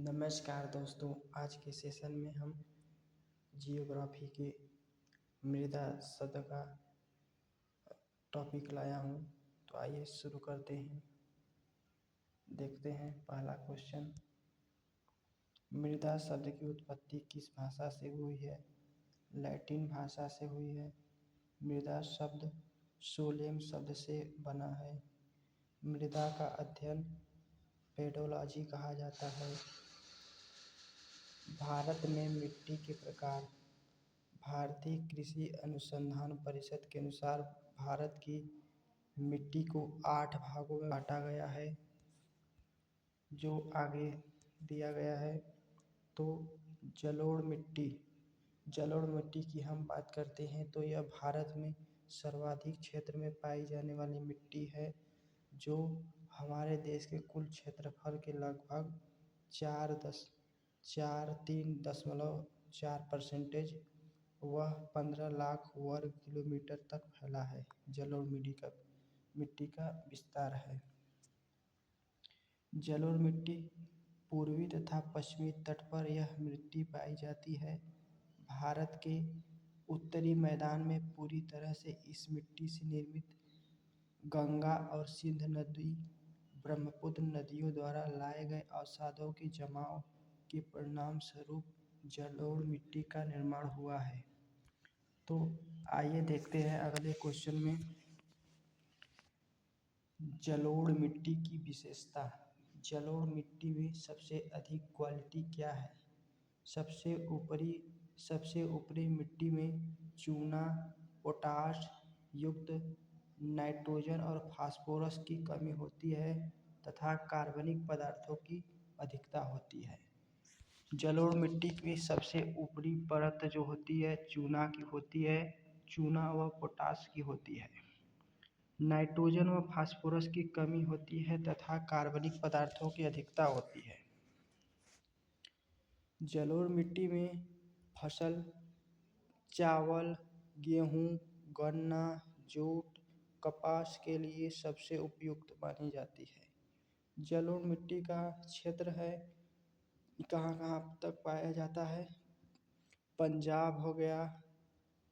नमस्कार दोस्तों, आज के सेशन में हम जियोग्राफी के मृदा शब्द का टॉपिक लाया हूँ। तो आइए शुरू करते हैं। देखते हैं पहला क्वेश्चन, मृदा शब्द की उत्पत्ति किस भाषा से हुई है? लैटिन भाषा से हुई है। मृदा शब्द सोलेम शब्द से बना है। मृदा का अध्ययन पेडोलॉजी कहा जाता है। भारत में मिट्टी के प्रकार। भारतीय कृषि अनुसंधान परिषद के अनुसार भारत की मिट्टी को 8 भागों में बांटा गया है, जो आगे दिया गया है। तो जलोढ़ मिट्टी की हम बात करते हैं तो यह भारत में सर्वाधिक क्षेत्र में पाई जाने वाली मिट्टी है, जो हमारे देश के कुल क्षेत्रफल के लगभग 4.4% वह 15 लाख वर्ग किलोमीटर तक फैला है। जलोढ़ मिट्टी का विस्तार है। जलोढ़ मिट्टी पूर्वी तथा पश्चिमी तट पर यह मिट्टी पाई जाती है। भारत के उत्तरी मैदान में पूरी तरह से इस मिट्टी से निर्मित गंगा और सिंध नदी, ब्रह्मपुत्र नदियों द्वारा लाए गए अवसादों के जमाव के परिणाम स्वरूप जलोढ़ मिट्टी का निर्माण हुआ है। तो आइए देखते हैं अगले क्वेश्चन में, जलोढ़ मिट्टी की विशेषता। जलोढ़ मिट्टी में सबसे अधिक क्वालिटी क्या है? सबसे ऊपरी मिट्टी में चूना, पोटाश युक्त नाइट्रोजन और फास्फोरस की कमी होती है तथा कार्बनिक पदार्थों की अधिकता होती है। जलोढ़ मिट्टी की सबसे ऊपरी परत जो होती है चूना की होती है। चूना व पोटाश की होती है। नाइट्रोजन व फास्फोरस की कमी होती है तथा कार्बनिक पदार्थों की अधिकता होती है। जलोढ़ मिट्टी में फसल चावल, गेहूँ, गन्ना, जूट, कपास के लिए सबसे उपयुक्त मानी जाती है। जलोढ़ मिट्टी का क्षेत्र है कहाँ तक पाया जाता है? पंजाब हो गया,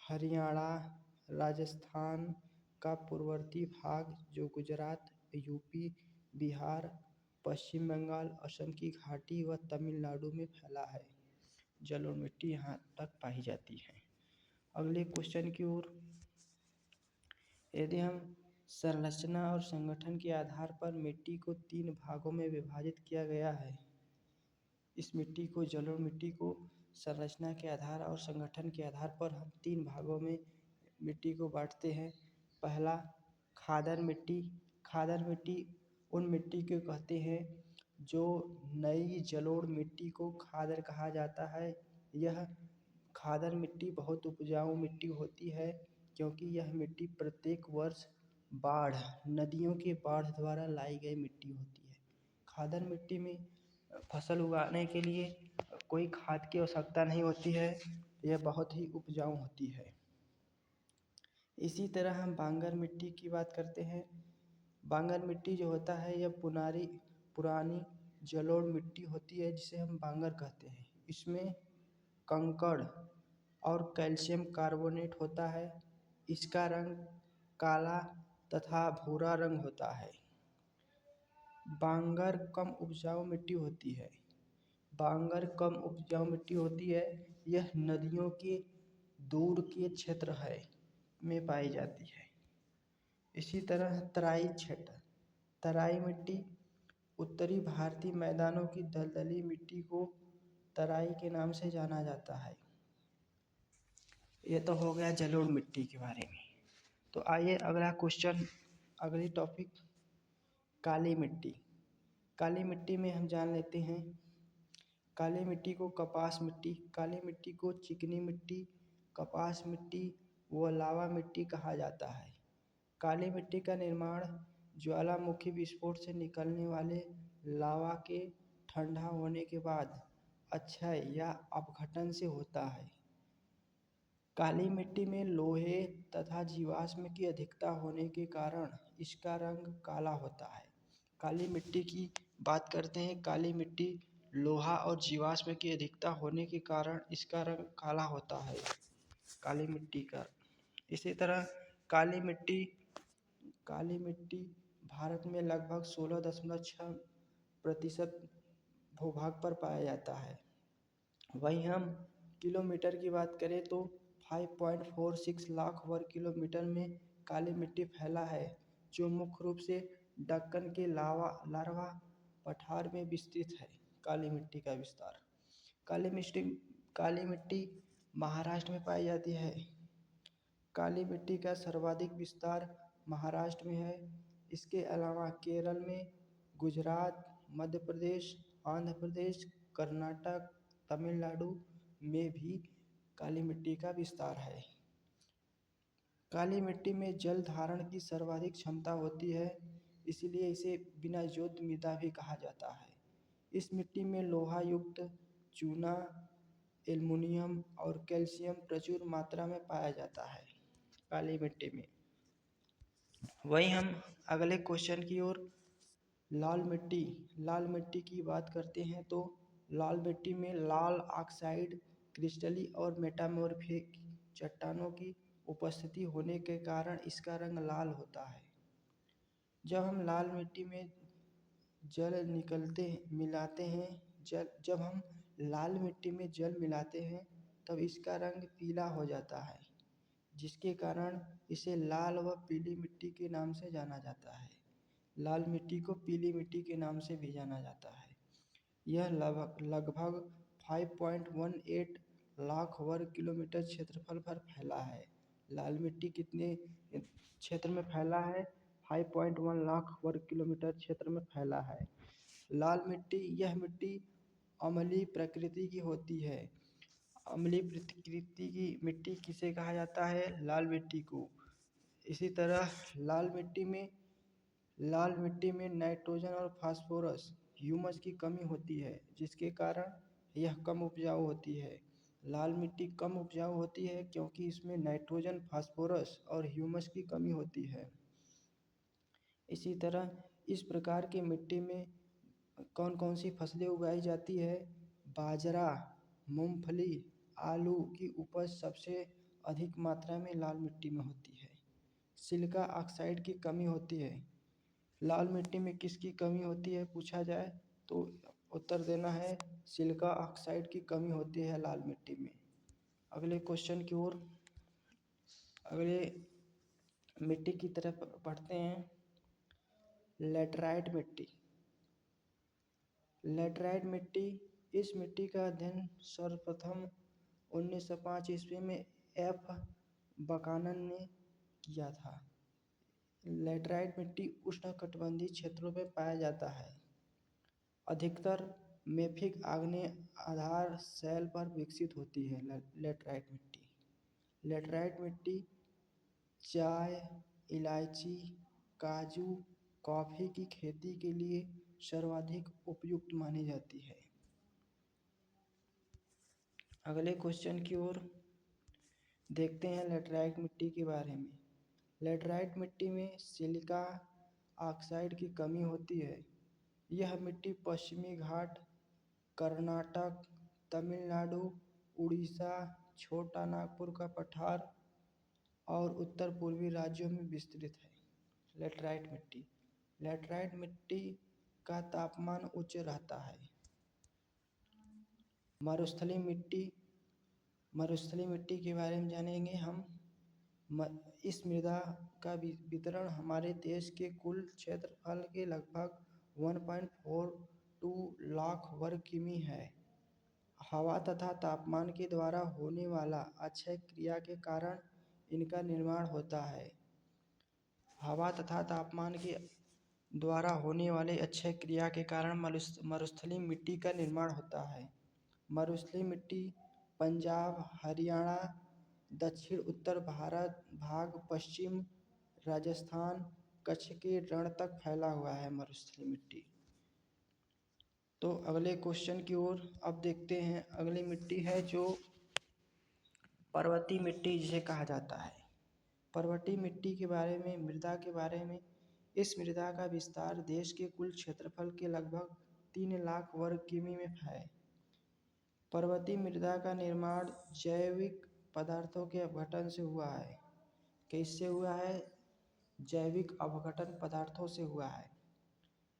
हरियाणा, राजस्थान का पूर्ववर्ती भाग जो गुजरात, यूपी, बिहार, पश्चिम बंगाल, असम की घाटी व तमिलनाडु में फैला है। जलोढ़ मिट्टी यहाँ तक पाई जाती है। अगले क्वेश्चन की ओर, यदि हम संरचना और संगठन के आधार पर मिट्टी को 3 भागों में विभाजित किया गया है। इस मिट्टी को, जलोढ़ मिट्टी को संरचना के आधार और संगठन के आधार पर हम 3 भागों में मिट्टी को बांटते हैं। पहला, खादर मिट्टी। खादर मिट्टी उन मिट्टी को कहते हैं जो नई जलोढ़ मिट्टी को खादर कहा जाता है। यह खादर मिट्टी बहुत उपजाऊ मिट्टी होती है क्योंकि यह मिट्टी प्रत्येक वर्ष नदियों के बाढ़ द्वारा लाई गई मिट्टी होती है। खादर मिट्टी में फसल उगाने के लिए कोई खाद की आवश्यकता नहीं होती है। यह बहुत ही उपजाऊ होती है। इसी तरह हम बांगर मिट्टी की बात करते हैं। बांगर मिट्टी जो होता है यह पुरानी जलोढ़ मिट्टी होती है जिसे हम बांगर कहते हैं। इसमें कंकड़ और कैल्शियम कार्बोनेट होता है। इसका रंग काला तथा भूरा रंग होता है। बांगर कम उपजाऊ मिट्टी होती है। यह नदियों के दूर के क्षेत्र में पाई जाती है। इसी तरह तराई मिट्टी उत्तरी भारतीय मैदानों की दलदली मिट्टी को तराई के नाम से जाना जाता है। यह तो हो गया जलोढ़ मिट्टी के बारे में। तो आइए अगला क्वेश्चन, अगली टॉपिक, काली मिट्टी। काली मिट्टी में हम जान लेते हैं, काली मिट्टी को कपास मिट्टी, काली मिट्टी को चिकनी मिट्टी, कपास मिट्टी व लावा मिट्टी कहा जाता है। काली मिट्टी का निर्माण ज्वालामुखी विस्फोट से निकलने वाले लावा के ठंडा होने के बाद अक्षय या अपघटन से होता है। काली मिट्टी में लोहे तथा जीवाश्म की अधिकता होने के कारण इसका रंग काला होता है। काली मिट्टी की बात करते हैं। काली मिट्टी लोहा और जीवाश्म की अधिकता होने के कारण इसका रंग काला होता है, काली मिट्टी का। इसी तरह काली मिट्टी काली मिट्टी भारत में लगभग 16.6% भूभाग पर पाया जाता है। वहीं हम किलोमीटर की बात करें तो 5.46 लाख वर्ग किलोमीटर में काली मिट्टी फैला है, जो मुख्य रूप से दक्कन के लारवा पठार में विस्तृत है। काली मिट्टी का विस्तार। काली मिट्टी महाराष्ट्र में पाई जाती है। काली मिट्टी का सर्वाधिक विस्तार महाराष्ट्र में है। इसके अलावा केरल में, गुजरात, मध्य प्रदेश, आंध्र प्रदेश, कर्नाटक, तमिलनाडु में भी काली मिट्टी का विस्तार है। काली मिट्टी में जल धारण की सर्वाधिक क्षमता होती है, इसलिए इसे बिना योद्ध मृदा भी कहा जाता है। इस मिट्टी में लोहा युक्त चूना, एल्युमिनियम और कैल्शियम प्रचुर मात्रा में पाया जाता है काली मिट्टी में। वहीं हम अगले क्वेश्चन की ओर लाल मिट्टी की बात करते हैं तो लाल मिट्टी में लाल ऑक्साइड क्रिस्टली और मेटामॉर्फिक चट्टानों की उपस्थिति होने के कारण इसका रंग लाल होता है। जब हम लाल मिट्टी में जल मिलाते हैं तब इसका रंग पीला हो जाता है, जिसके कारण इसे लाल व पीली मिट्टी के नाम से जाना जाता है। लाल मिट्टी को पीली मिट्टी के नाम से भी जाना जाता है। यह लगभग 5.18 लाख वर्ग किलोमीटर क्षेत्रफल पर फैला है। लाल मिट्टी कितने क्षेत्र में फैला है? 5.1 लाख वर्ग किलोमीटर क्षेत्र में फैला है। यह मिट्टी अम्लीय प्रकृति की होती है। अम्लीय प्रकृति की मिट्टी किसे कहा जाता है? लाल मिट्टी को। इसी तरह लाल मिट्टी में नाइट्रोजन और फास्फोरस ह्यूमस की कमी होती है, जिसके कारण यह कम उपजाऊ होती है। लाल मिट्टी कम उपजाऊ होती है क्योंकि इसमें नाइट्रोजन, फास्फोरस और ह्यूमस की कमी होती है। इसी तरह इस प्रकार की मिट्टी में कौन कौन सी फसलें उगाई जाती है? बाजरा, मूंगफली, आलू की उपज सबसे अधिक मात्रा में लाल मिट्टी में होती है। सिलिका ऑक्साइड की कमी होती है। लाल मिट्टी में किसकी कमी होती है पूछा जाए तो उत्तर देना है सिलिका ऑक्साइड की कमी होती है लाल मिट्टी में। अगले क्वेश्चन की ओर अगले मिट्टी की तरफ बढ़ते हैं। लैटराइट मिट्टी। इस मिट्टी का अध्ययन सर्वप्रथम 1905 ईस्वी में एफ बकानन ने किया था। लैटराइट मिट्टी उष्णकटिबंधीय क्षेत्रों में पाया जाता है। अधिकतर मेफिक आग्नेय आधार शैल पर विकसित होती है लैटराइट मिट्टी। लैटराइट मिट्टी चाय, इलायची, काजू, कॉफ़ी की खेती के लिए सर्वाधिक उपयुक्त मानी जाती है। अगले क्वेश्चन की ओर देखते हैं लैटराइट मिट्टी के बारे में। लैटराइट मिट्टी में सिलिका ऑक्साइड की कमी होती है। यह मिट्टी पश्चिमी घाट, कर्नाटक, तमिलनाडु, उड़ीसा, छोटा नागपुर का पठार और उत्तर पूर्वी राज्यों में विस्तृत है। लैटराइट मिट्टी का तापमान उच्च रहता है। मरुस्थलीय मिट्टी के बारे में जानेंगे हम। इस मृदा का वितरण हमारे देश के कुल क्षेत्रफल के लगभग 1.42 लाख वर्ग किमी है। हवा तथा तापमान के द्वारा होने वाला अक्षय क्रिया के कारण इनका निर्माण होता है। हवा तथा तापमान के द्वारा होने वाले अक्षय क्रिया के कारण मरुस्थलीय मिट्टी का निर्माण होता है। मरुस्थलीय मिट्टी पंजाब, हरियाणा, दक्षिण उत्तर भारत भाग, पश्चिम राजस्थान, कच्छ के रण तक फैला हुआ है मरुस्थलीय मिट्टी। तो अगले क्वेश्चन की ओर अब देखते हैं। अगली मिट्टी है जो पर्वतीय मिट्टी जिसे कहा जाता है। पर्वतीय मिट्टी के बारे में, मृदा के बारे में। इस मृदा का विस्तार देश के कुल क्षेत्रफल के लगभग 3 लाख वर्ग किमी में है। पर्वतीय मृदा का निर्माण जैविक पदार्थों के अपघटन से हुआ है। किससे हुआ है? जैविक अपघटन पदार्थों से हुआ है।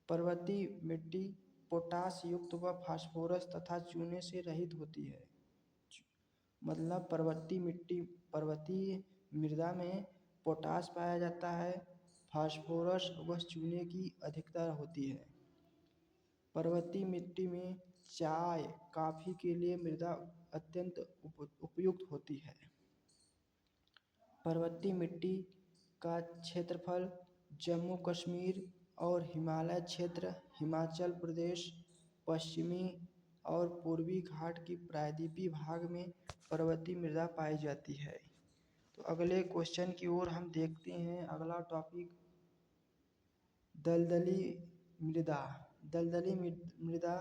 पर्वतीय मिट्टी पोटाश युक्त व फास्फोरस तथा चूने से रहित होती है। मतलब पर्वतीय मृदा में पोटाश पाया जाता है, फास्फोरस व चूने की अधिकता होती है। पर्वतीय मिट्टी में चाय, कॉफी के लिए मृदा अत्यंत उपयुक्त होती है। पर्वतीय मिट्टी का क्षेत्रफल जम्मू कश्मीर और हिमालय क्षेत्र, हिमाचल प्रदेश, पश्चिमी और पूर्वी घाट की प्रायद्वीपीय भाग में पर्वतीय मृदा पाई जाती है। तो अगले क्वेश्चन की ओर हम देखते हैं। अगला टॉपिक दलदली मृदा। दलदली मृदा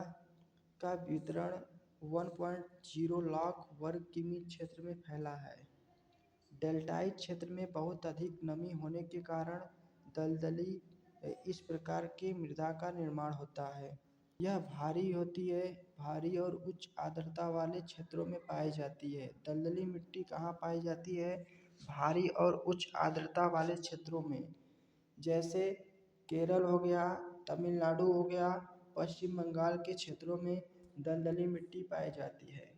का वितरण 1.0 लाख वर्ग किमी क्षेत्र में फैला है। डेल्टाई क्षेत्र में बहुत अधिक नमी होने के कारण दलदली इस प्रकार के मृदा का निर्माण होता है। यह भारी होती है, भारी और उच्च आर्द्रता वाले क्षेत्रों में पाई जाती है। दलदली मिट्टी कहाँ पाई जाती है? भारी और उच्च आर्द्रता वाले क्षेत्रों में, जैसे केरल हो गया, तमिलनाडु हो गया, पश्चिम बंगाल के क्षेत्रों में दलदली मिट्टी पाई जाती है।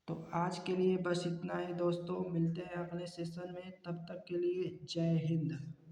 तो आज के लिए बस इतना ही दोस्तों, मिलते हैं अगले सेशन में। तब तक के लिए जय हिंद।